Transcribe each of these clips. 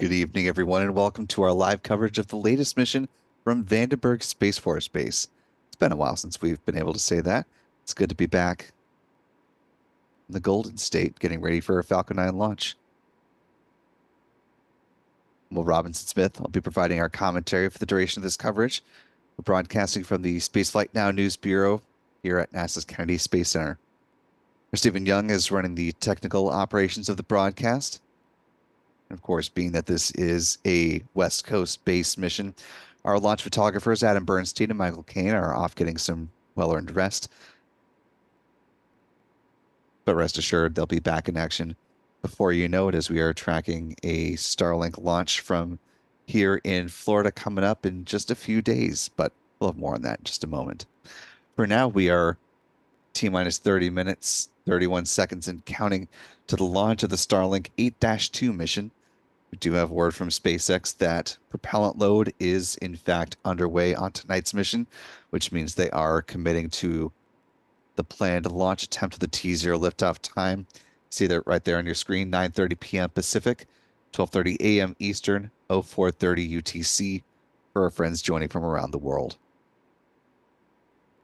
Good evening, everyone, and welcome to our live coverage of the latest mission from Vandenberg Space Force Base. It's been a while since we've been able to say that. It's good to be back in the Golden State, getting ready for a Falcon 9 launch. Will Robinson Smith, I'll be providing our commentary for the duration of this coverage. We're broadcasting from the Spaceflight Now News Bureau here at NASA's Kennedy Space Center. Stephen Young is running the technical operations of the broadcast. And of course, being that this is a West Coast based mission, our launch photographers, Adam Bernstein and Michael Kane, are off getting some well-earned rest. But rest assured, they'll be back in action before you know it, as we are tracking a Starlink launch from here in Florida coming up in just a few days. But we'll have more on that in just a moment. For now, we are T-minus 30 minutes, 31 seconds, and counting to the launch of the Starlink 8-2 mission. We do have word from SpaceX that propellant load is in fact underway on tonight's mission, which means they are committing to the planned launch attempt of the T0 liftoff time. See that right there on your screen, 9:30 p.m. Pacific, 12:30 a.m. Eastern, 04:30 UTC for our friends joining from around the world.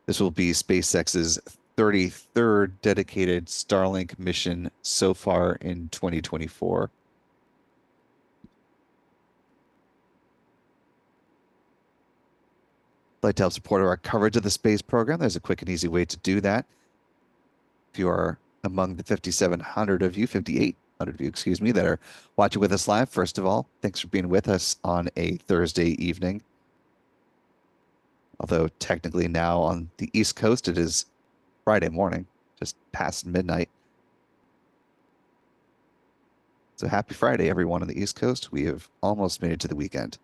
This will be SpaceX's 33rd dedicated Starlink mission so far in 2024. Like to help support our coverage of the space program, there's a quick and easy way to do that. If you are among the 5,700 of you, 5,800 of you, excuse me, that are watching with us live, first of all, thanks for being with us on a Thursday evening. Although technically now on the East Coast, it is Friday morning, just past midnight. So happy Friday, everyone on the East Coast. We have almost made it to the weekend.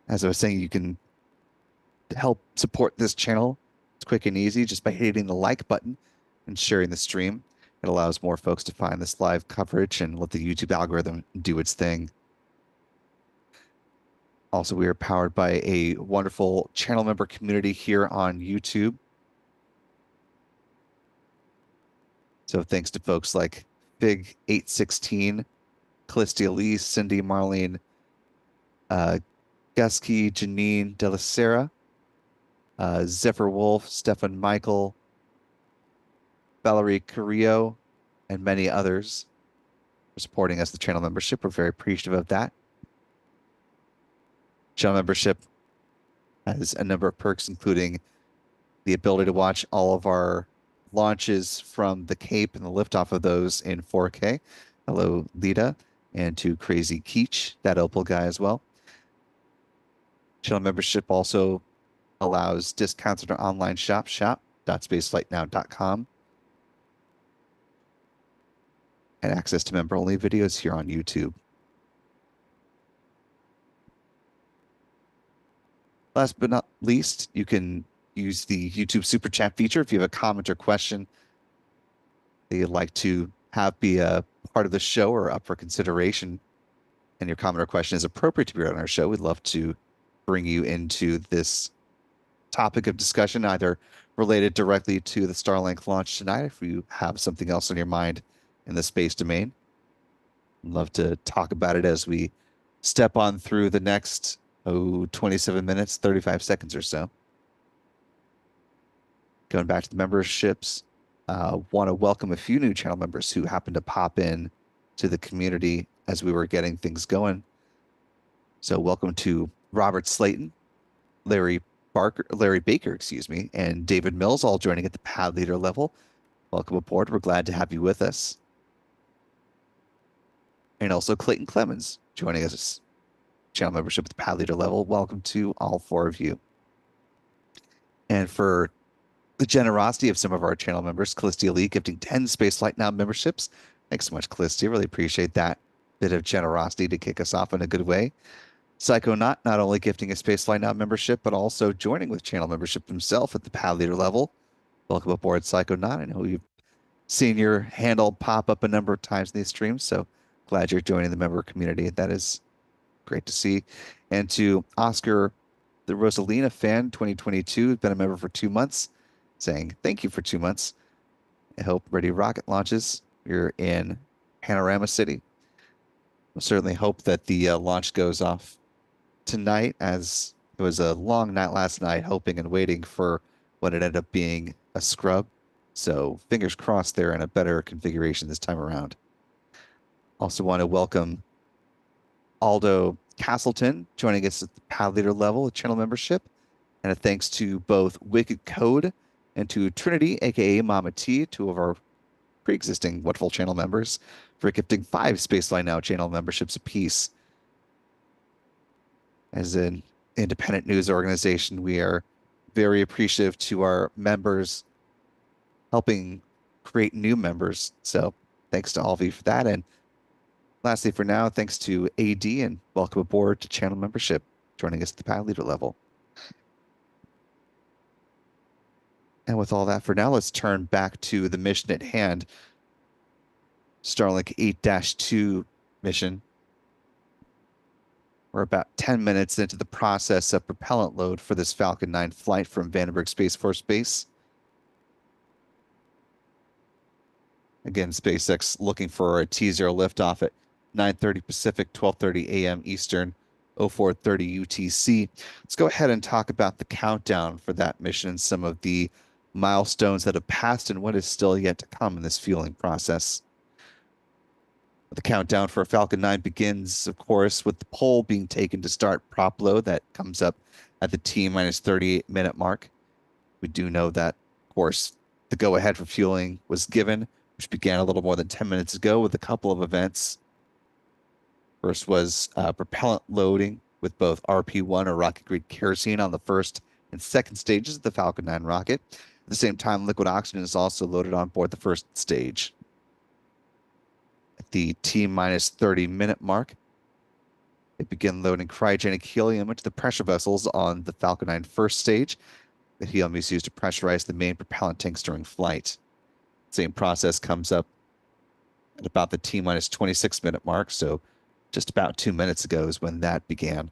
As I was saying, you can help support this channel. It's quick and easy just by hitting the like button and sharing the stream. It allows more folks to find this live coverage and let the YouTube algorithm do its thing. Also, we are powered by a wonderful channel member community here on YouTube. So thanks to folks like Fig816, Callistia Lee, Cindy, Marlene, Gusky, Janine Delicera, Zephyr Wolf, Stefan Michael, Valerie Carrillo, and many others for supporting us, the channel membership. We're very appreciative of that. Channel membership has a number of perks, including the ability to watch all of our launches from the Cape and the liftoff of those in 4K. Hello, Lita, and to Crazy Keach, that Opal guy as well. Channel membership also allows discounts at our online shop, shop.spaceflightnow.com, and access to member-only videos here on YouTube. Last but not least, you can use the YouTube Super Chat feature if you have a comment or question that you'd like to have be a part of the show or up for consideration, and your comment or question is appropriate to be on our show. We'd love to bring you into this topic of discussion, either related directly to the Starlink launch tonight, if you have something else on your mind in the space domain. I'd love to talk about it as we step on through the next 27 minutes, 35 seconds or so. Going back to the memberships, want to welcome a few new channel members who happened to pop in to the community as we were getting things going. So welcome to Robert Slayton, Larry Baker, excuse me, and David Mills, all joining at the pad leader level. Welcome aboard. We're glad to have you with us. And also Clayton Clemens joining us, channel membership at the pad leader level. Welcome to all four of you. And for the generosity of some of our channel members, Callistia Lee gifting 10 Spaceflight Now memberships. Thanks so much, Callistia. Really appreciate that bit of generosity to kick us off in a good way. Psychonaut not only gifting a Spaceflight Now membership, but also joining with channel membership himself at the pad leader level. Welcome aboard, Psychonaut. I know you've seen your handle pop up a number of times in these streams, so glad you're joining the member community. That is great to see. And to Oscar, the Rosalina fan, 2022, has been a member for 2 months, saying thank you for 2 months. I hope Ready Rocket launches. You're in Panorama City. We'll certainly hope that the launch goes off tonight, as it was a long night last night, hoping and waiting for what it ended up being a scrub. So fingers crossed they're in a better configuration this time around. Also want to welcome Aldo Castleton joining us at the Pad Leader level with channel membership. And a thanks to both Wicked Code and to Trinity, aka Mama T, two of our pre-existing wonderful channel members, for gifting 5 Spacefly Now channel memberships apiece. As an independent news organization, we are very appreciative to our members helping create new members. So thanks to all of you for that. And lastly, for now, thanks to AD and welcome aboard to channel membership, joining us at the Pad Leader level. And with all that for now, let's turn back to the mission at hand. Starlink 8-2 mission. We're about 10 minutes into the process of propellant load for this Falcon 9 flight from Vandenberg Space Force Base. Again, SpaceX looking for a T0 liftoff at 9:30 Pacific, 12:30 a.m. Eastern, 04:30 UTC. Let's go ahead and talk about the countdown for that mission, some of the milestones that have passed and what is still yet to come in this fueling process. The countdown for Falcon 9 begins, of course, with the poll being taken to start prop load. That comes up at the T-minus 38-minute mark. We do know that, of course, the go-ahead for fueling was given, which began a little more than 10 minutes ago with a couple of events. First was propellant loading with both RP-1 or rocket-grade kerosene on the first and second stages of the Falcon 9 rocket. At the same time, liquid oxygen is also loaded on board the first stage. At the T-minus 30-minute mark, they begin loading cryogenic helium into the pressure vessels on the Falcon 9 first stage. The helium is used to pressurize the main propellant tanks during flight. Same process comes up at about the T-minus 26-minute mark, so just about 2 minutes ago is when that began.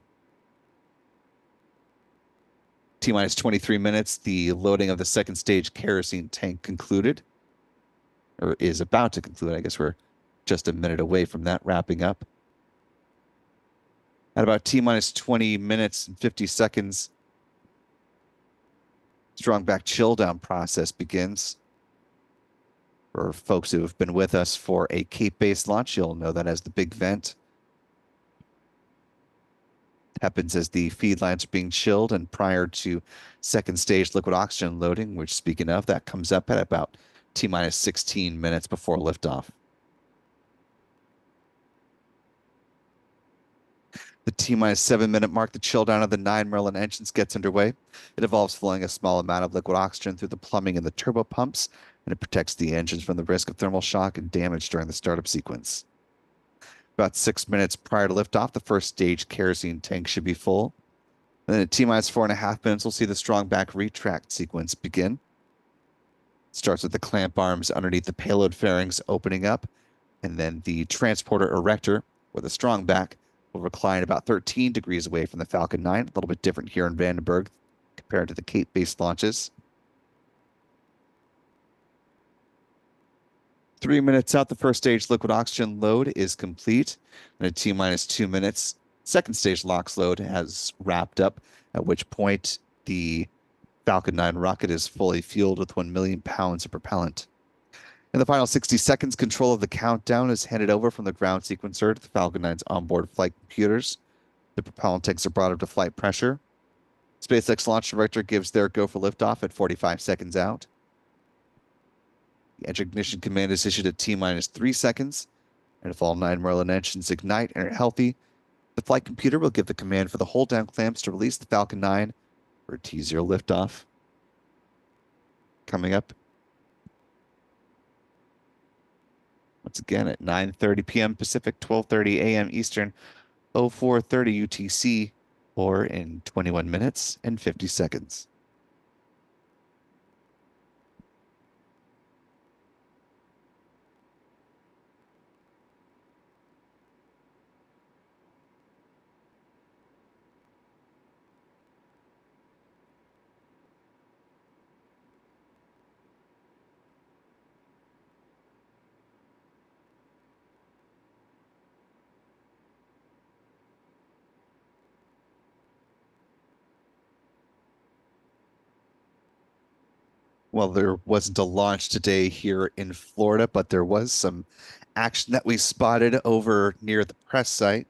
T-minus 23 minutes, the loading of the second stage kerosene tank concluded, or is about to conclude. I guess we're just a minute away from that wrapping up. At about T-minus 20 minutes and 50 seconds, strong back chill down process begins. For folks who have been with us for a Cape-based launch, you'll know that as the big vent. It happens as the feed lines are being chilled and prior to second stage liquid oxygen loading, which, speaking of, that comes up at about T-minus 16 minutes before liftoff. The T-minus 7-minute mark, the chill down of the 9 Merlin engines gets underway. It involves flowing a small amount of liquid oxygen through the plumbing and the turbo pumps, and it protects the engines from the risk of thermal shock and damage during the startup sequence. About 6 minutes prior to liftoff, the first stage kerosene tank should be full. And then at T-minus 4.5 minutes, we'll see the strong back retract sequence begin. It starts with the clamp arms underneath the payload fairings opening up, and then the transporter erector, or the strong back, will recline about 13 degrees away from the Falcon 9, a little bit different here in Vandenberg compared to the Cape-based launches. 3 minutes out, the first stage liquid oxygen load is complete. And at T-minus 2 minutes, second stage LOX load has wrapped up, at which point the Falcon 9 rocket is fully fueled with 1 million pounds of propellant. In the final 60 seconds, control of the countdown is handed over from the ground sequencer to the Falcon 9's onboard flight computers. The propellant tanks are brought up to flight pressure. SpaceX launch director gives their go for liftoff at 45 seconds out. The engine ignition command is issued at T-minus 3 seconds, and if all 9 Merlin engines ignite and are healthy, the flight computer will give the command for the hold down clamps to release the Falcon 9 for a T0 liftoff. Coming up once again at 9:30 p.m. Pacific, 12:30 a.m. Eastern, 04:30 UTC, or in 21 minutes and 50 seconds. Well, there wasn't a launch today here in Florida, but there was some action that we spotted over near the press site,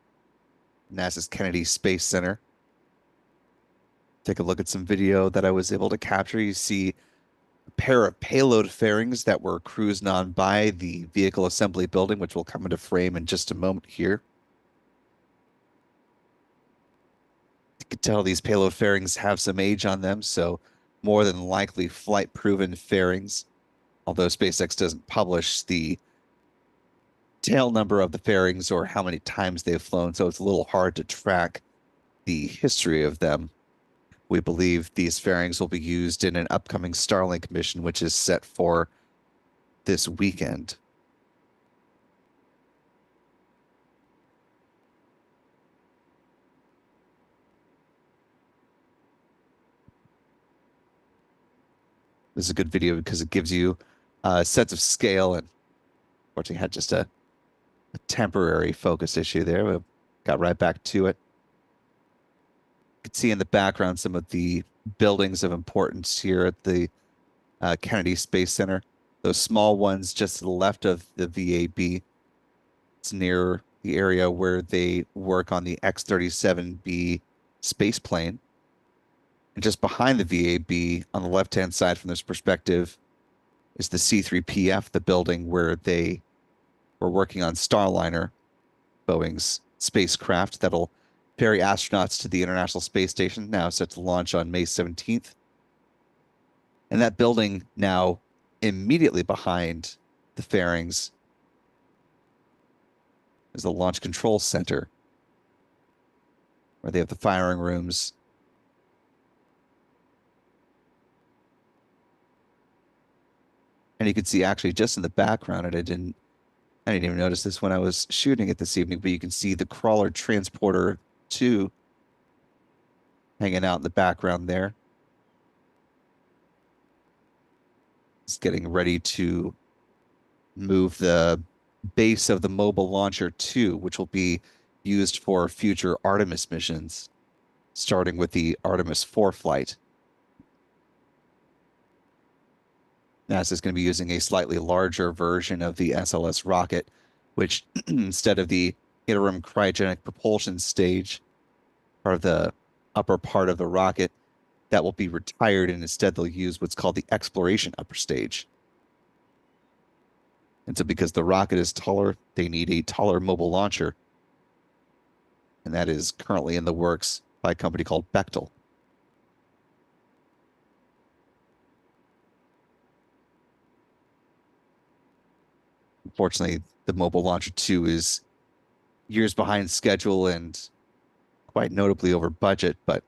NASA's Kennedy Space Center. Take a look at some video that I was able to capture. You see a pair of payload fairings that were cruising on by the vehicle assembly building, which will come into frame in just a moment here. You can tell these payload fairings have some age on them, so more than likely flight-proven fairings, although SpaceX doesn't publish the tail number of the fairings or how many times they've flown, so it's a little hard to track the history of them. We believe these fairings will be used in an upcoming Starlink mission, which is set for this weekend. This is a good video because it gives you a sense of scale, and unfortunately had just a temporary focus issue there. We got right back to it. You can see in the background some of the buildings of importance here at the Kennedy Space Center. Those small ones just to the left of the VAB. It's near the area where they work on the X-37B space plane. And just behind the VAB on the left-hand side from this perspective is the C-3PF, the building where they were working on Starliner, Boeing's spacecraft that'll ferry astronauts to the International Space Station, now set to launch on May 17th. And that building now immediately behind the fairings is the Launch Control Center, where they have the firing rooms. And you can see actually just in the background, and I didn't even notice this when I was shooting it this evening, but you can see the crawler transporter 2 hanging out in the background there. It's getting ready to move the base of the mobile launcher 2, which will be used for future Artemis missions, starting with the Artemis 4 flight. NASA is going to be using a slightly larger version of the SLS rocket, which instead of the interim cryogenic propulsion stage, part of the upper part of the rocket, that will be retired, and instead they'll use what's called the exploration upper stage. And so because the rocket is taller, they need a taller mobile launcher. And that is currently in the works by a company called Bechtel. Unfortunately, the mobile launcher 2 is years behind schedule and quite notably over budget, but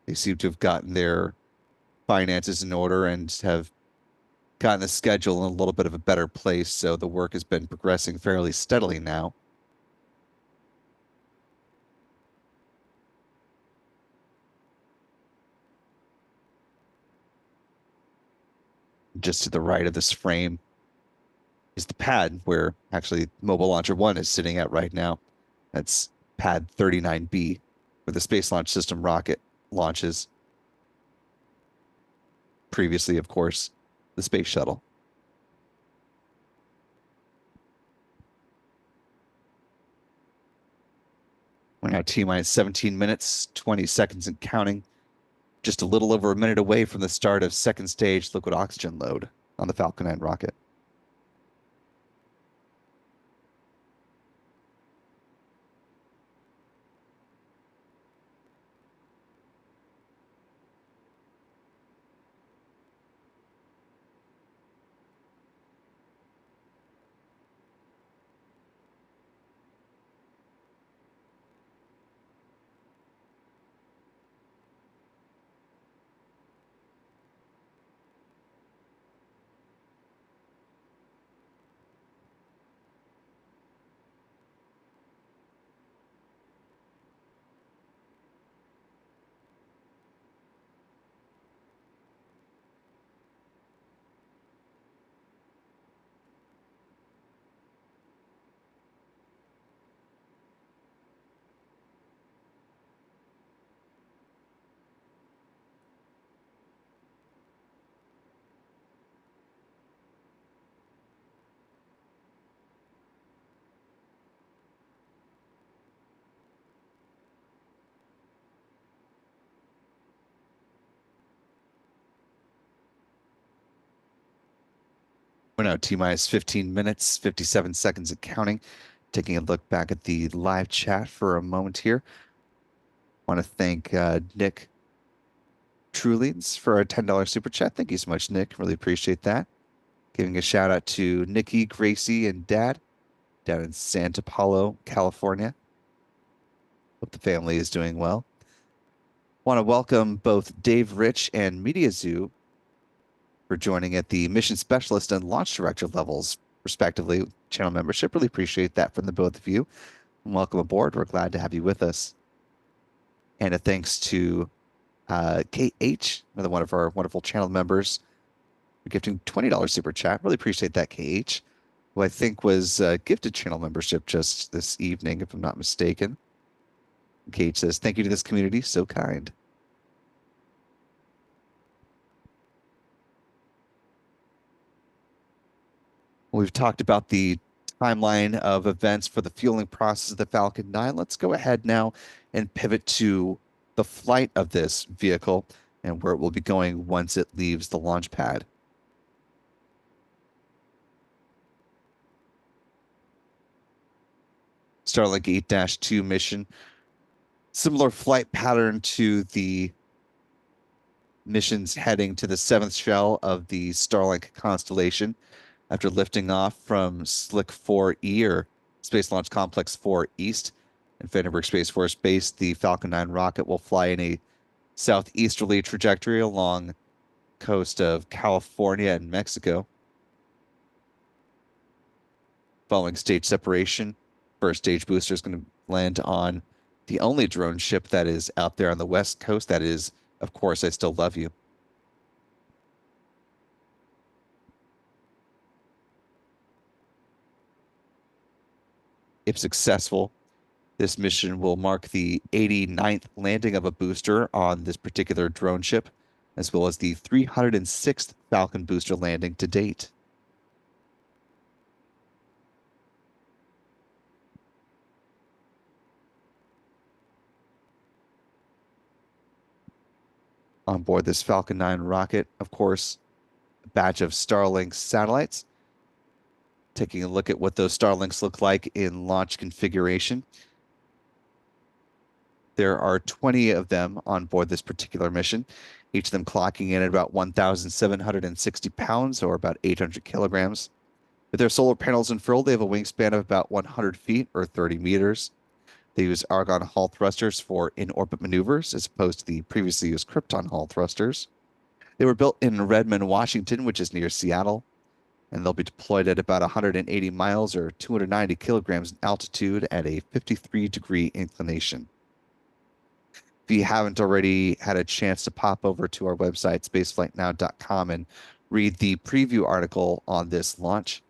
they seem to have gotten their finances in order and have gotten the schedule in a little bit of a better place. So the work has been progressing fairly steadily now. Just to the right of this frame is the pad where actually Mobile Launcher 1 is sitting at right now. That's pad 39B, where the Space Launch System rocket launches. Previously, of course, the space shuttle. We're now T-minus 17 minutes, 20 seconds and counting. Just a little over a minute away from the start of second stage liquid oxygen load on the Falcon 9 rocket. We're now T-minus 15 minutes, 57 seconds and counting. Taking a look back at the live chat for a moment here. Want to thank Nick Truleeds for our $10 super chat. Thank you so much, Nick. Really appreciate that. Giving a shout out to Nikki, Gracie, and Dad down in Santa Paulo, California. Hope the family is doing well. Want to welcome both Dave Rich and Media Zoo for joining at the mission specialist and launch director levels, respectively, channel membership. Really appreciate that from the both of you. And welcome aboard. We're glad to have you with us. And a thanks to KH, another one of our wonderful channel members, for gifting $20 super chat. Really appreciate that, KH, who I think was gifted channel membership just this evening, if I'm not mistaken. KH says, thank you to this community. So kind. We've talked about the timeline of events for the fueling process of the Falcon 9. Let's go ahead now and pivot to the flight of this vehicle and where it will be going once it leaves the launch pad. Starlink 8-2 mission. Similar flight pattern to the missions heading to the seventh shell of the Starlink constellation. After lifting off from Slick 4E or Space Launch Complex 4 East and Vandenberg Space Force Base, the Falcon 9 rocket will fly in a southeasterly trajectory along the coast of California and Mexico. Following stage separation, first stage booster is going to land on the only drone ship that is out there on the West Coast. That is, of course, I Still Love You. If successful, this mission will mark the 89th landing of a booster on this particular drone ship, as well as the 306th Falcon booster landing to date. On board this Falcon 9 rocket, of course, a batch of Starlink satellites. Taking a look at what those Starlinks look like in launch configuration. There are 20 of them on board this particular mission, each of them clocking in at about 1,760 pounds or about 800 kilograms. With their solar panels unfurled, they have a wingspan of about 100 feet or 30 meters. They use argon Hall thrusters for in-orbit maneuvers as opposed to the previously used Krypton Hall thrusters. They were built in Redmond, Washington, which is near Seattle, and they'll be deployed at about 180 miles or 290 kilograms in altitude at a 53-degree inclination. If you haven't already had a chance to pop over to our website, spaceflightnow.com, and read the preview article on this launch,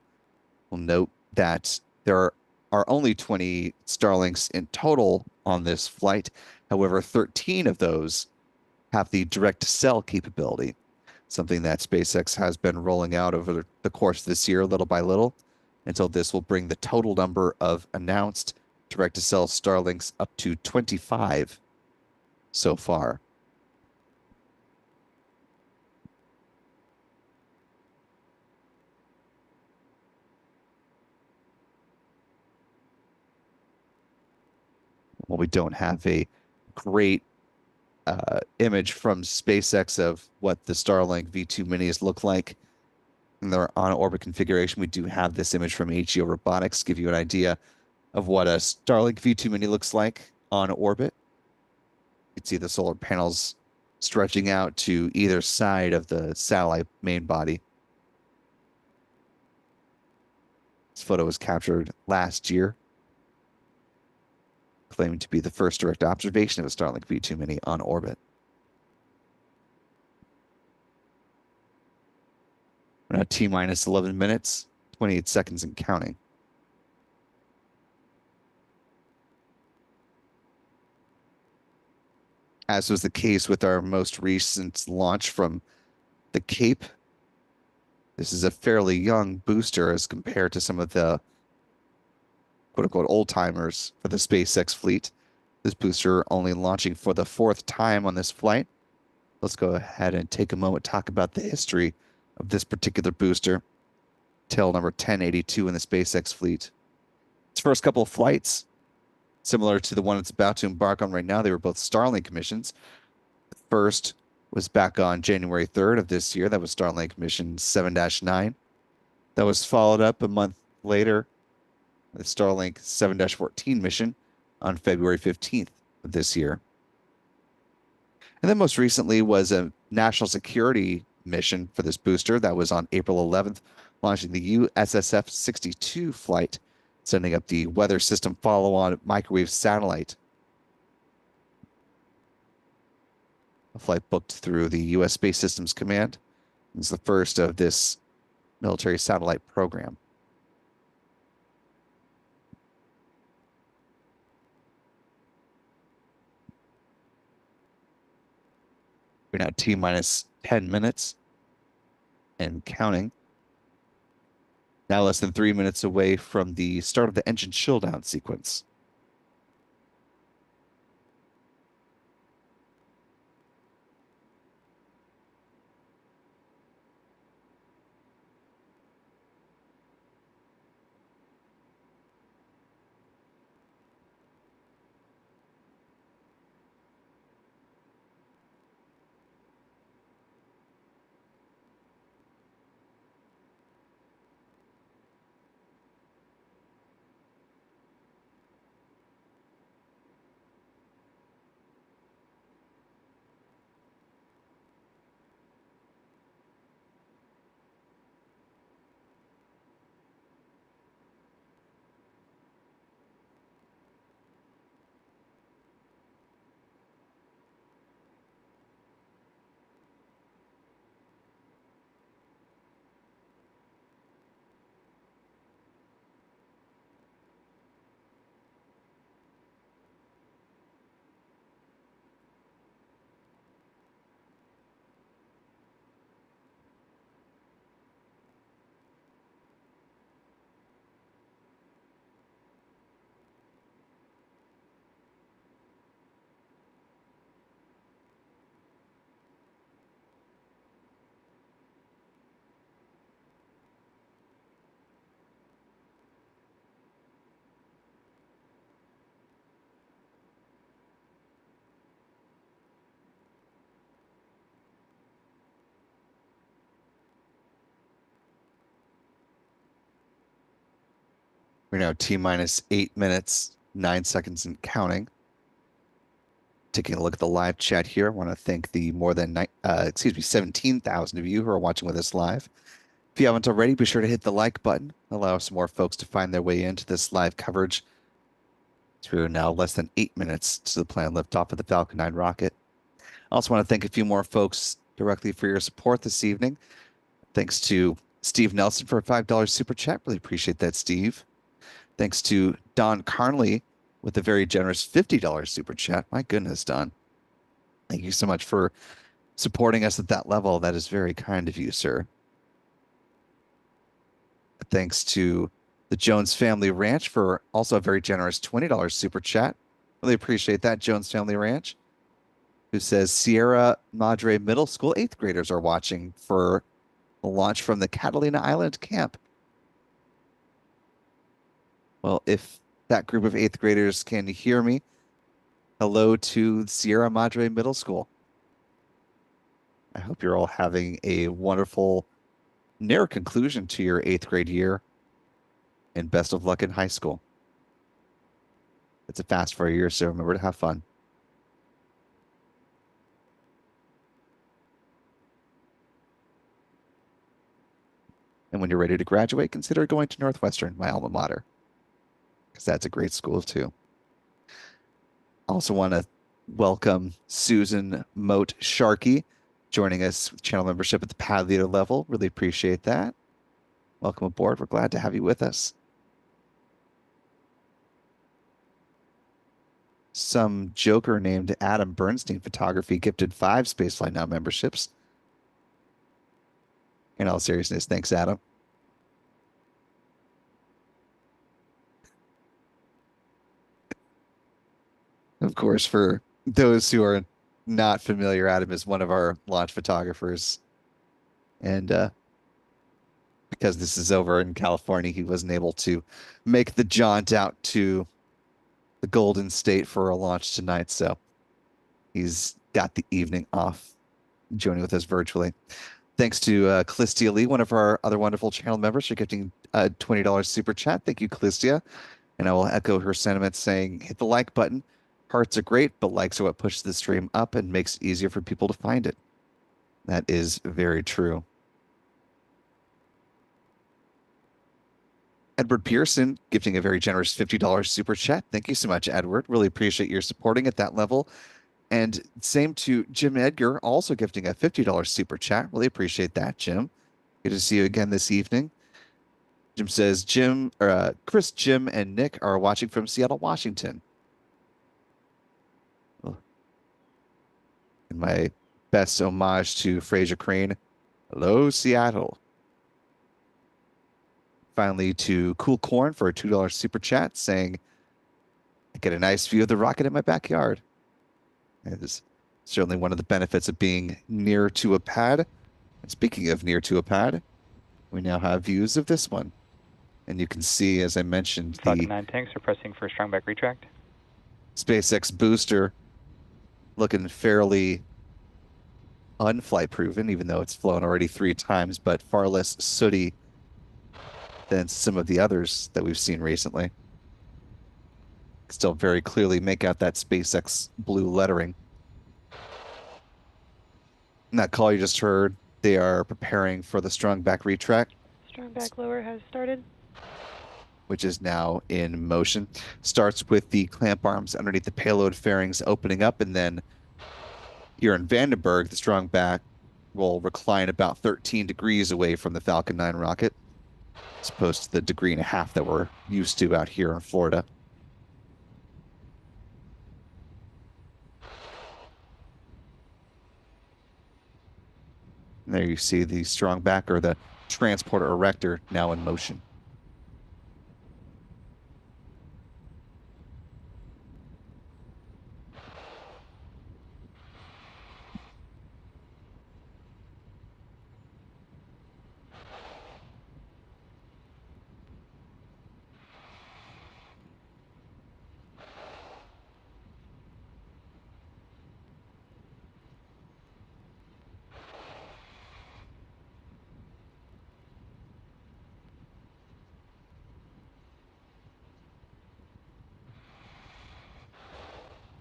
we'll note that there are only 20 Starlinks in total on this flight. However, 13 of those have the direct-to-cell capability, something that SpaceX has been rolling out over the course of this year, little by little, until this will bring the total number of announced direct-to-cell Starlinks up to 25 so far. Well, we don't have a great image from SpaceX of what the Starlink V2 minis look like in their on-orbit configuration. We do have this image from HEO Robotics, give you an idea of what a Starlink V2 mini looks like on orbit. You can see the solar panels stretching out to either side of the satellite main body. This photo was captured last year, claiming to be the first direct observation of a Starlink V2 mini on orbit. We're now T-minus 11 minutes, 28 seconds and counting. As was the case with our most recent launch from the Cape, this is a fairly young booster as compared to some of the quote-unquote old-timers for the SpaceX fleet. This booster only launching for the fourth time on this flight. Let's go ahead and take a moment to talk about the history of this particular booster. tail number 1082 in the SpaceX fleet. Its first couple of flights, similar to the one it's about to embark on right now, they were both Starlink missions. The first was back on January 3rd of this year. That was Starlink mission 7-9. That was followed up a month later, the Starlink 7-14 mission on February 15th of this year. And then most recently was a national security mission for this booster that was on April 11th, launching the USSF 62 flight, sending up the weather system follow-on microwave satellite. A flight booked through the U.S. Space Systems Command. It's the first of this military satellite program. We're now T minus 10 minutes and counting. Now less than 3 minutes away from the start of the engine chill down sequence. We're now T minus 8 minutes, 9 seconds and counting. Taking a look at the live chat here. I want to thank the more than 17,000 of you who are watching with us live. If you haven't already, be sure to hit the like button. Allow some more folks to find their way into this live coverage. Through now less than 8 minutes to the planned liftoff of the Falcon 9 rocket. I also want to thank a few more folks directly for your support this evening. Thanks to Steve Nelson for a $5 super chat. Really appreciate that, Steve. Thanks to Don Carnley with a very generous $50 super chat. My goodness, Don. Thank you so much for supporting us at that level. That is very kind of you, sir. Thanks to the Jones Family Ranch for also a very generous $20 super chat. Really appreciate that, Jones Family Ranch, who says Sierra Madre Middle School 8th graders are watching for the launch from the Catalina Island camp. Well, if that group of 8th graders can hear me, hello to Sierra Madre Middle School. I hope you're all having a wonderful near conclusion to your 8th grade year, and best of luck in high school. It's a fast 4 year, so remember to have fun. And when you're ready to graduate, consider going to Northwestern, my alma mater, because that's a great school too. Also want to welcome Susan Moat Sharkey joining us with channel membership at the pad leader level. Really appreciate that. Welcome aboard. We're glad to have you with us. Some joker named Adam Bernstein Photography gifted 5 Spaceflight Now memberships. In all seriousness, thanks, Adam. Of course, for those who are not familiar, Adam is one of our launch photographers and because this is over in California, he wasn't able to make the jaunt out to the Golden State for a launch tonight. So he's got the evening off joining with us virtually. Thanks to Callistia Lee, one of our other wonderful channel members, for gifting a $20 super chat. Thank you, Callistia. And I will echo her sentiments saying, hit the like button. Hearts are great, but likes are what pushes the stream up and makes it easier for people to find it. That is very true. Edward Pearson gifting a very generous $50 super chat. Thank you so much, Edward. Really appreciate your supporting at that level. And same to Jim Edgar, also gifting a $50 super chat. Really appreciate that, Jim. Good to see you again this evening. Jim says, Chris, Jim, and Nick are watching from Seattle, Washington. And my best homage to Fraser Crane. Hello, Seattle. Finally, to Cool Corn for a $2 super chat saying, I get a nice view of the rocket in my backyard. It is certainly one of the benefits of being near to a pad. And speaking of near to a pad, we now have views of this one. And you can see, as I mentioned, Falcon the 9 tanks are pressing for strong back retract. SpaceX booster looking fairly unflight proven, even though it's flown already 3 times, but far less sooty than some of the others that we've seen recently. Still very clearly make out that SpaceX blue lettering. And that call you just heard, they are preparing for the strong back retract. Strong back lower has started. Which is now in motion. Starts with the clamp arms underneath the payload fairings opening up, and then here in Vandenberg, the strong back will recline about 13 degrees away from the Falcon 9 rocket, as opposed to the 1.5 degrees that we're used to out here in Florida. And there you see the strong back, or the transporter erector, now in motion.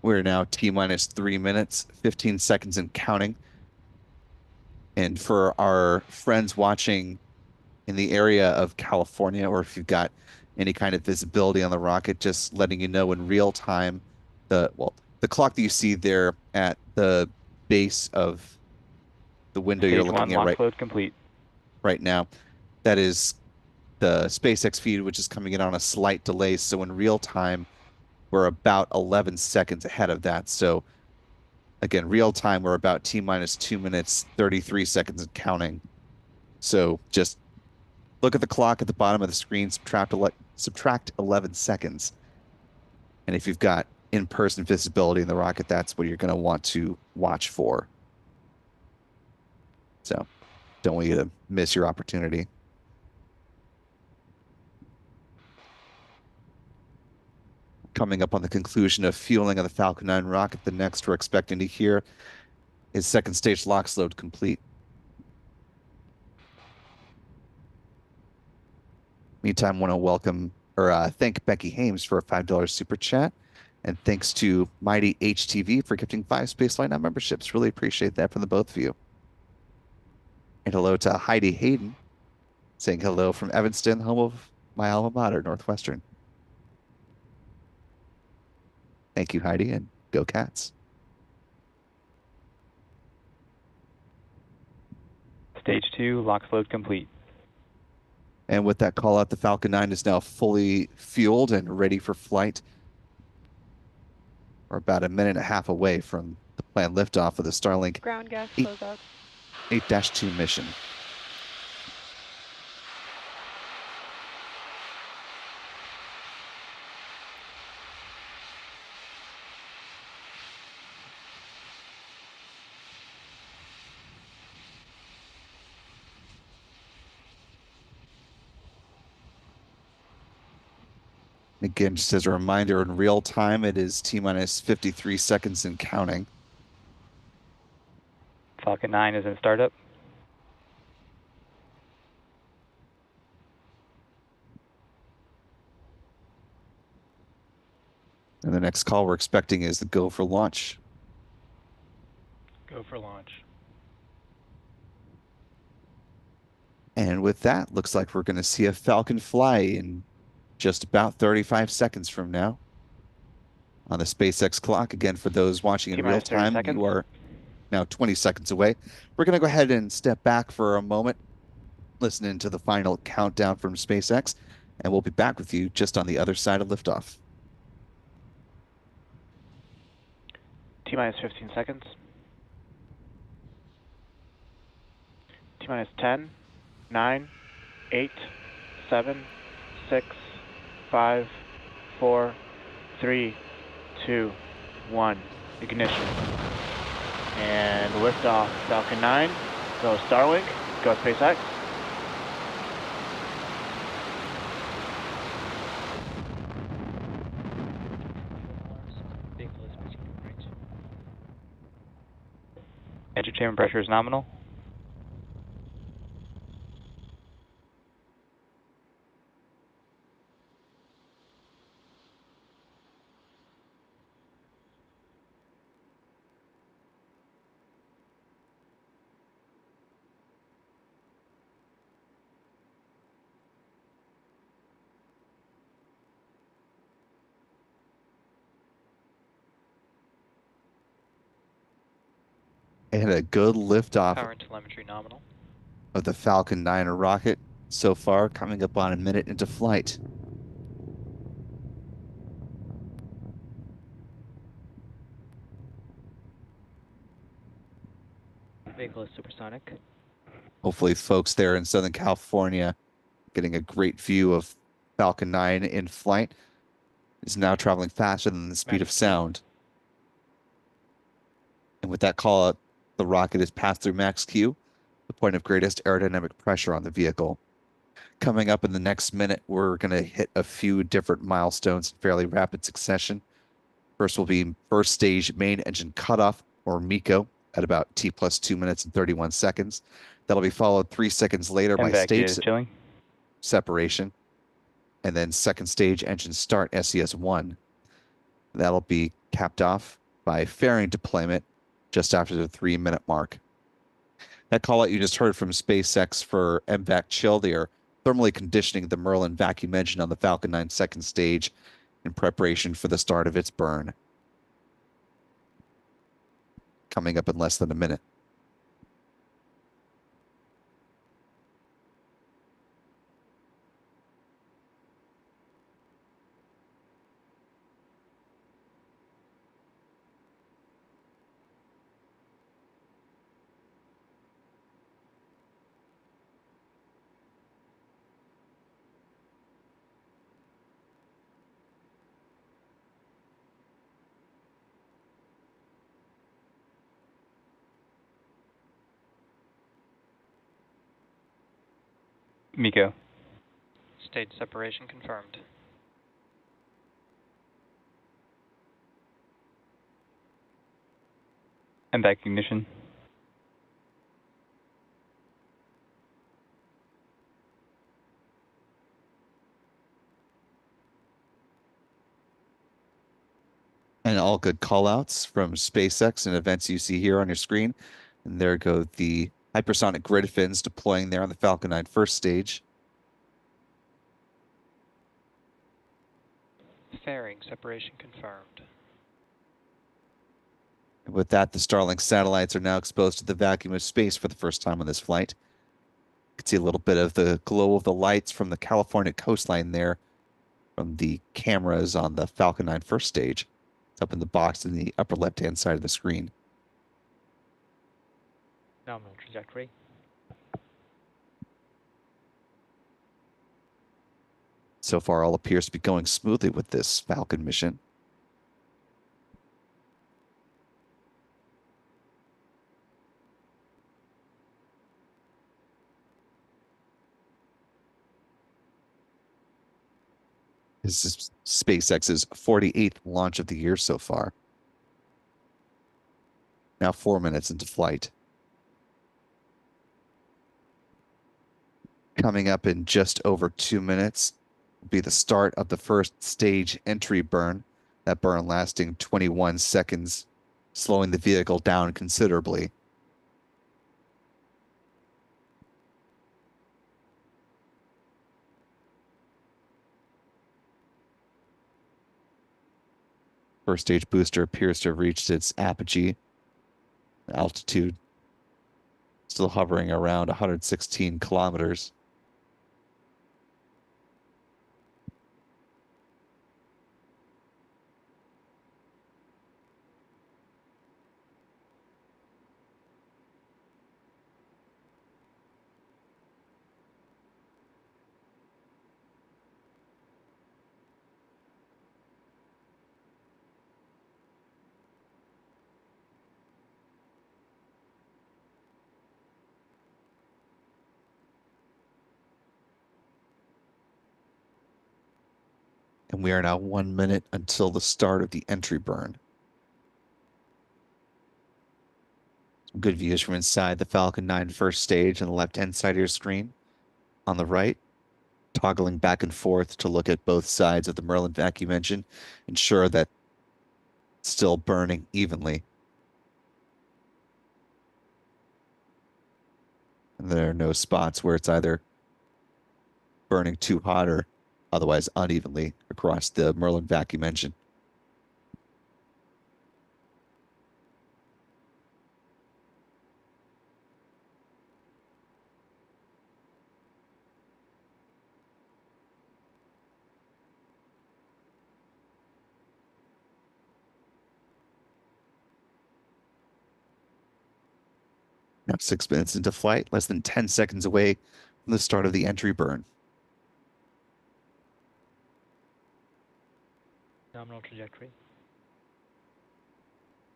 We're now T-minus 3 minutes, 15 seconds and counting. And for our friends watching in the area of California, or if you've got any kind of visibility on the rocket, just letting you know in real time, the clock that you see there at the base of the window you're Stage 1 looking at launch load complete. right now, that is the SpaceX feed, which is coming in on a slight delay. So in real time, we're about 11 seconds ahead of that. So again, real time, we're about T-minus 2 minutes, 33 seconds and counting. So just look at the clock at the bottom of the screen, subtract 11 seconds. And if you've got in-person visibility in the rocket, that's what you're going to want to watch for. So don't want you to miss your opportunity. Coming up on the conclusion of fueling of the Falcon 9 rocket, the next we're expecting to hear is second stage LOX load complete. Meantime, want to welcome or thank Becky Hames for a $5 super chat. And thanks to Mighty HTV for gifting 5 Spaceflight Now memberships. Really appreciate that from the both of you. And hello to Heidi Hayden, saying hello from Evanston, home of my alma mater, Northwestern. Thank you, Heidi, and go Cats. Stage 2 LOX load complete. And with that call out, the Falcon 9 is now fully fueled and ready for flight. We're about 1.5 minutes away from the planned liftoff of the Starlink Ground gas closeout. 8-2 mission. Again, just as a reminder, in real time, it is T-minus 53 seconds and counting. Falcon 9 is in startup. And the next call we're expecting is the go for launch. Go for launch. And with that, looks like we're going to see a Falcon fly in just about 35 seconds from now on the SpaceX clock. Again, for those watching in real T-minus 30 time, seconds. you are now 20 seconds away. We're going to go ahead and step back for a moment, listening to the final countdown from SpaceX, and we'll be back with you just on the other side of liftoff. T-minus 15 seconds. T-minus 10, 9, 8, 7, 6, 5, 4, 3, 2, 1. Ignition. And liftoff. Falcon 9. Go Starlink. Go SpaceX. Engine chamber pressure is nominal. And a good liftoff Power and telemetry nominal. of the Falcon 9 rocket so far, coming up on a minute into flight. Vehicle is supersonic. Hopefully, folks there in Southern California getting a great view of Falcon 9 in flight. Is now traveling faster than the speed of sound. And with that call out, the rocket is passed through max Q, the point of greatest aerodynamic pressure on the vehicle. Coming up in the next minute, we're going to hit a few different milestones in fairly rapid succession. First will be first stage main engine cutoff, or MECO, at about T plus 2 minutes and 31 seconds. That'll be followed 3 seconds later by MVAC stage is chilling. separation, and then second stage engine start, SES1. That'll be capped off by fairing deployment just after the 3-minute mark. That call out you just heard from SpaceX for MVAC chill, they are thermally conditioning the Merlin vacuum engine on the Falcon 9 second stage in preparation for the start of its burn. Coming up in less than a minute. MECO. Stage separation confirmed. MVAC ignition. And all good callouts from SpaceX and events you see here on your screen. And there go the hypersonic grid fins deploying there on the Falcon 9 first stage. Fairing separation confirmed. And with that, the Starlink satellites are now exposed to the vacuum of space for the first time on this flight. You can see a little bit of the glow of the lights from the California coastline there from the cameras on the Falcon 9 first stage. It's up in the box in the upper left-hand side of the screen. Nominal trajectory. So far, all appears to be going smoothly with this Falcon mission. This is SpaceX's 48th launch of the year so far. Now 4 minutes into flight. Coming up in just over 2 minutes will be the start of the first stage entry burn. That burn lasting 21 seconds, slowing the vehicle down considerably. First stage booster appears to have reached its apogee. Altitude still hovering around 116 kilometers. And we are now 1 minute until the start of the entry burn. Some good views from inside the Falcon 9 first stage on the left-hand side of your screen. On the right, toggling back and forth to look at both sides of the Merlin vacuum engine, ensure that it's still burning evenly. And there are no spots where it's either burning too hot or otherwise unevenly across the Merlin vacuum engine. Now 6 minutes into flight, less than 10 seconds away from the start of the entry burn. Nominal trajectory.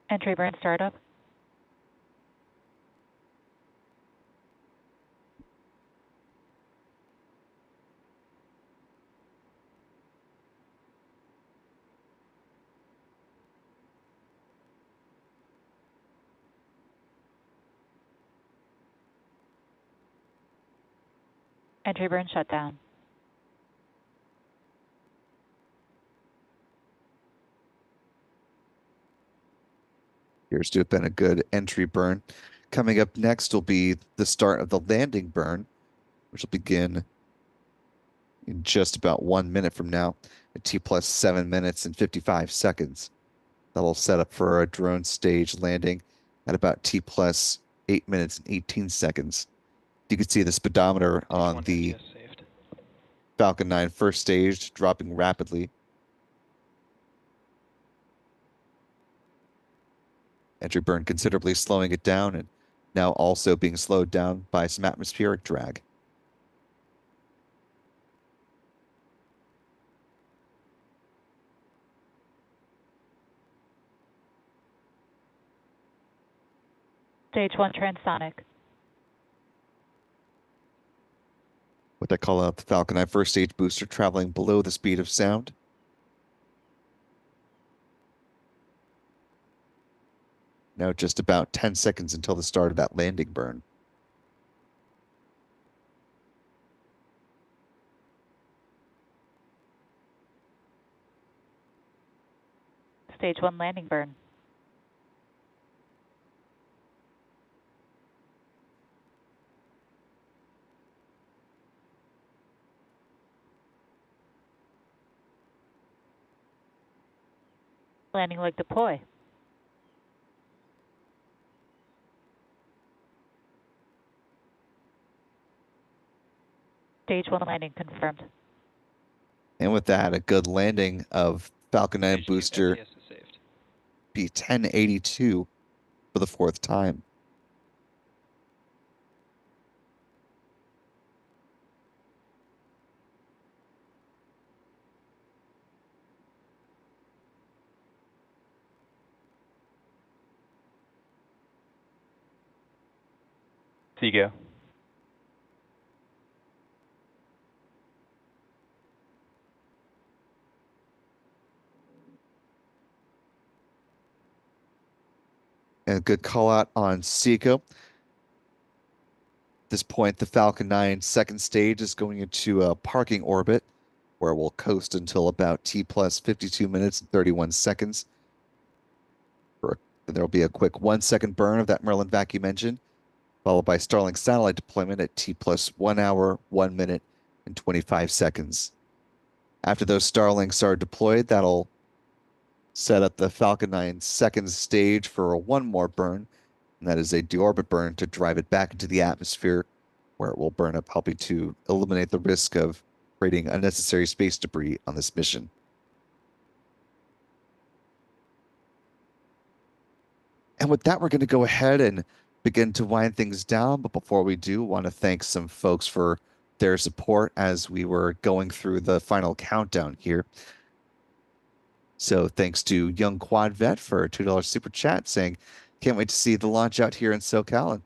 Entry burn startup. Entry burn shutdown. Appears to have been a good entry burn. Coming up next will be the start of the landing burn, which will begin in just about 1 minute from now at T plus 7 minutes and 55 seconds. That'll set up for a drone stage landing at about T plus 8 minutes and 18 seconds. You can see the speedometer on the STS saved. Falcon 9 first stage dropping rapidly. Entry burn considerably slowing it down and now also being slowed down by some atmospheric drag. Stage 1 transonic. What they call a Falcon 9 first stage booster traveling below the speed of sound. Now just about 10 seconds until the start of that landing burn. Stage 1 landing burn. Landing leg deploy. Stage 1 landing confirmed. And with that, a good landing of Falcon 9 Stage 2 booster STS is saved. be 1082 for the fourth time. Seago. And a good call out on Seco. At this point, the Falcon 9 second stage is going into a parking orbit where we'll coast until about T plus 52 minutes and 31 seconds. There'll be a quick 1 second burn of that Merlin vacuum engine, followed by Starlink satellite deployment at T plus 1 hour, 1 minute, and 25 seconds. After those Starlinks are deployed, that'll set up the Falcon 9 second stage for one more burn, and that is a deorbit burn to drive it back into the atmosphere, where it will burn up, helping to eliminate the risk of creating unnecessary space debris on this mission. And with that, we're going to go ahead and begin to wind things down. But before we do, want to thank some folks for their support as we were going through the final countdown here. So thanks to Young Quad Vet for a $2 super chat saying, can't wait to see the launch out here in SoCal. And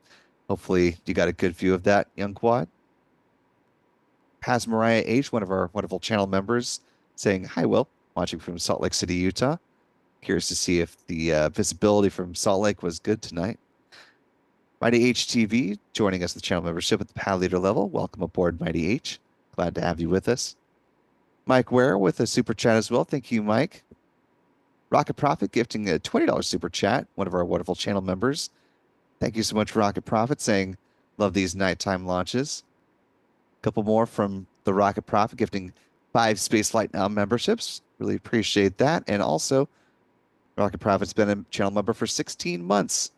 hopefully you got a good view of that, Young Quad. Paz Mariah H., one of our wonderful channel members, saying, hi, Will, watching from Salt Lake City, Utah. Curious to see if the visibility from Salt Lake was good tonight. Mighty HTV joining us with channel membership at the pad leader level. Welcome aboard, Mighty H. Glad to have you with us. Mike Ware with a super chat as well. Thank you, Mike. Rocket Profit gifting a $20 super chat, one of our wonderful channel members. Thank you so much, Rocket Profit, saying, love these nighttime launches. A couple more from the Rocket Profit gifting 5 Spaceflight Now memberships. Really appreciate that. And also, Rocket Profit's been a channel member for 16 months,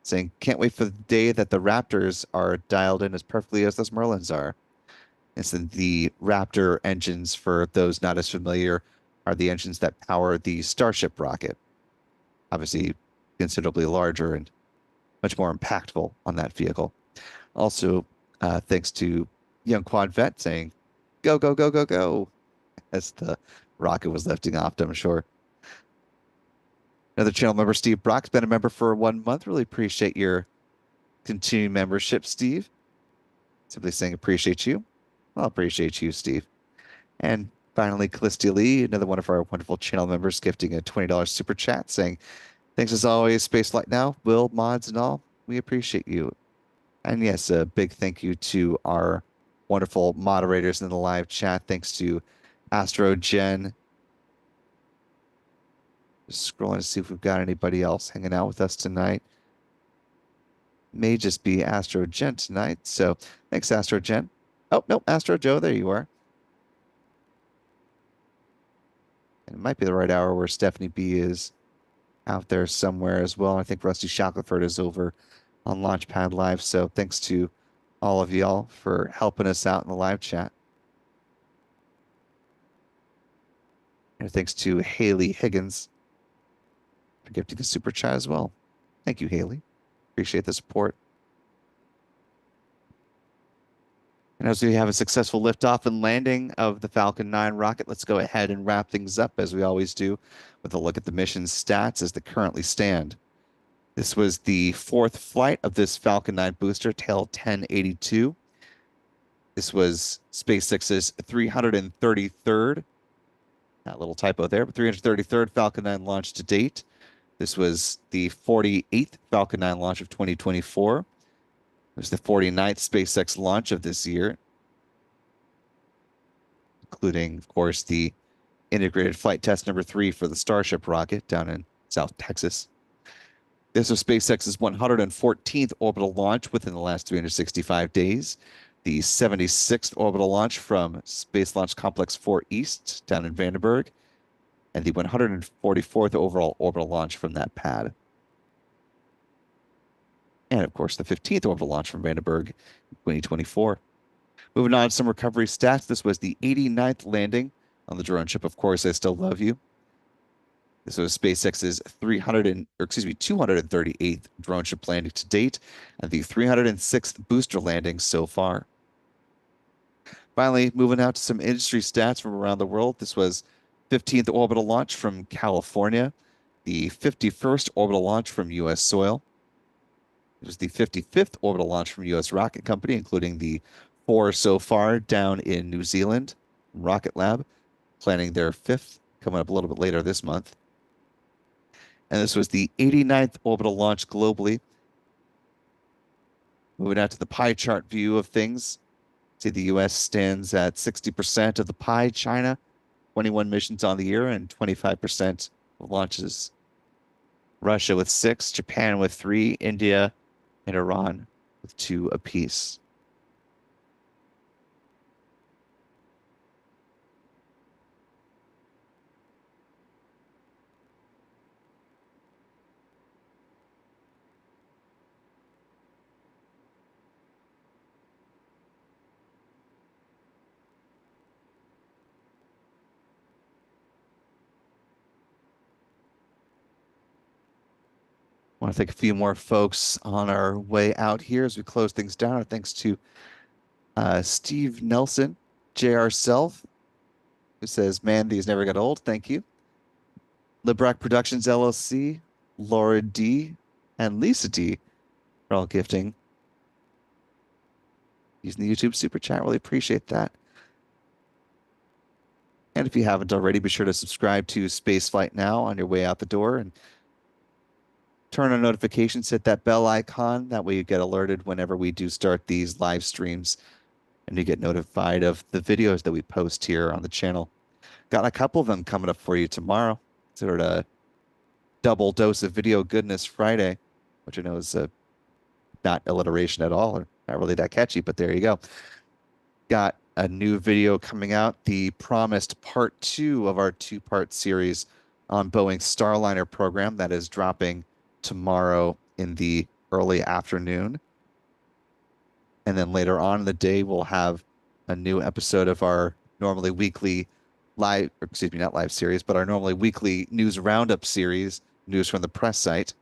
saying, can't wait for the day that the Raptors are dialed in as perfectly as those Merlins are. And so the Raptor engines, for those not as familiar, are the engines that power the Starship rocket. Obviously, considerably larger and much more impactful on that vehicle. Also, thanks to Young Quad Vet saying, go, go, go, go, go, as the rocket was lifting off, I'm sure. Another channel member, Steve Brock's been a member for 1 month. Really appreciate your continued membership, Steve. Simply saying appreciate you. Well, appreciate you, Steve. And finally, Callistia Lee, another one of our wonderful channel members, gifting a $20 super chat saying, thanks as always, Spaceflight Now, Will, mods, and all. We appreciate you. And yes, a big thank you to our wonderful moderators in the live chat. Thanks to Astro Jen. Just scrolling to see if we've got anybody else hanging out with us tonight. May just be Astro Jen tonight. So thanks, Astro Jen. Oh, no, Astro Joe, there you are. And it might be the right hour where Stephanie B is out there somewhere as well. I think Rusty Shackelford is over on Launchpad Live. So thanks to all of y'all for helping us out in the live chat. And thanks to Haley Higgins for gifting a super chat as well. Thank you, Haley. Appreciate the support. And as we have a successful liftoff and landing of the Falcon 9 rocket, let's go ahead and wrap things up as we always do with a look at the mission stats as they currently stand. This was the 4th flight of this Falcon 9 booster, tail 1082. This was SpaceX's 333rd, that little typo there, but 333rd Falcon 9 launch to date. This was the 48th Falcon 9 launch of 2024. It was the 49th SpaceX launch of this year, including, of course, the integrated flight test number 3 for the Starship rocket down in South Texas. This was SpaceX's 114th orbital launch within the last 365 days, the 76th orbital launch from Space Launch Complex 4 East down in Vandenberg, and the 144th overall orbital launch from that pad. And of course, the 15th orbital launch from Vandenberg in 2024. Moving on to some recovery stats. This was the 89th landing on the drone ship, Of Course I Still Love You. This was SpaceX's 238th drone ship landing to date, and the 306th booster landing so far. Finally, moving out to some industry stats from around the world. This was 15th orbital launch from California, the 51st orbital launch from U.S. soil. It was the 55th orbital launch from U.S. Rocket Company, including the 4 so far down in New Zealand, Rocket Lab, planning their 5th, coming up a little bit later this month. And this was the 89th orbital launch globally. Moving out to the pie chart view of things. See, the U.S. stands at 60% of the pie. China, 21 missions on the year and 25% of launches. Russia with 6, Japan with 3, India and Iran with 2 apiece. I want to thank a few more folks on our way out here as we close things down. Our thanks to Steve Nelson, JR Self, who says, man, these never get old. Thank you. Librac Productions LLC, Laura D, and Lisa D for all gifting using the YouTube Super Chat. Really appreciate that. And if you haven't already, be sure to subscribe to Spaceflight Now on your way out the door and turn on notifications, hit that bell icon. That way you get alerted whenever we do start these live streams and you get notified of the videos that we post here on the channel. Got a couple of them coming up for you tomorrow. Sort of a double dose of video goodness Friday, which I know is not alliteration at all, or not really that catchy, but there you go. Got a new video coming out, the promised part 2 of our 2-part series on Boeing's Starliner program that is dropping tomorrow in the early afternoon. And then later on in the day, we'll have a new episode of our normally weekly live, excuse me, not live series, but our normally weekly news roundup series, News from the Press site.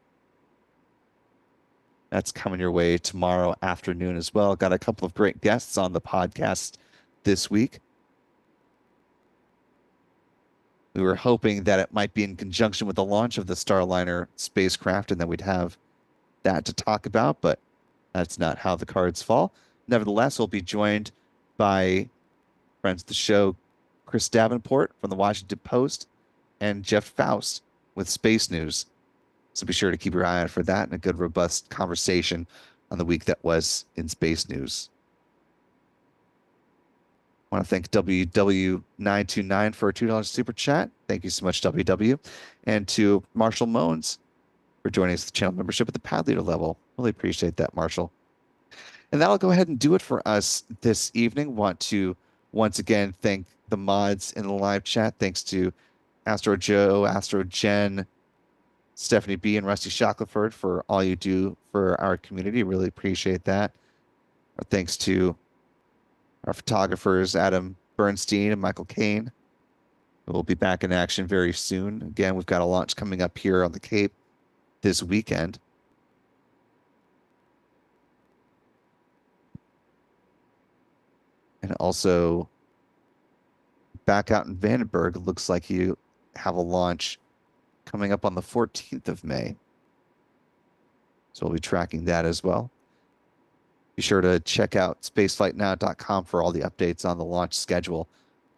That's coming your way tomorrow afternoon as well. Got a couple of great guests on the podcast this week. We were hoping that it might be in conjunction with the launch of the Starliner spacecraft and that we'd have that to talk about, but that's not how the cards fall. Nevertheless, we'll be joined by friends of the show, Chris Davenport from the Washington Post and Jeff Faust with Space News. So be sure to keep your eye out for that and a good, robust conversation on the week that was in space news. I want to thank WW929 for a $2 super chat. Thank you so much, WW. And to Marshall Moans for joining us with the channel membership at the pad leader level. Really appreciate that, Marshall. And that'll go ahead and do it for us this evening. Want to once again thank the mods in the live chat. Thanks to Astro Joe, Astro Jen, Stephanie B, and Rusty Shackelford for all you do for our community. Really appreciate that. Our thanks to our photographers, Adam Bernstein and Michael Kane. We'll be back in action very soon. Again, we've got a launch coming up here on the Cape this weekend. And also back out in Vandenberg, it looks like you have a launch coming up on the 14th of May. So we'll be tracking that as well. Be sure to check out spaceflightnow.com for all the updates on the launch schedule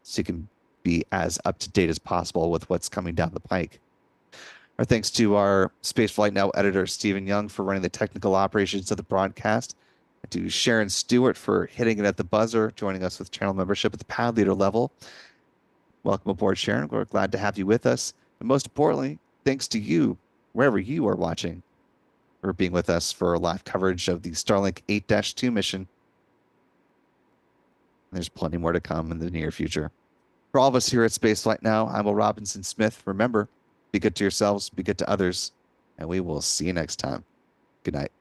so you can be as up to date as possible with what's coming down the pike. Our thanks to our Spaceflight Now editor, Stephen Young, for running the technical operations of the broadcast, and to Sharon Stewart for hitting it at the buzzer, joining us with channel membership at the pad leader level. Welcome aboard, Sharon. We're glad to have you with us. And most importantly, thanks to you, wherever you are watching, for being with us for live coverage of the Starlink 8-2 mission. There's plenty more to come in the near future. For all of us here at Spaceflight Now, I'm Will Robinson Smith. Remember, be good to yourselves, be good to others, and we will see you next time. Good night.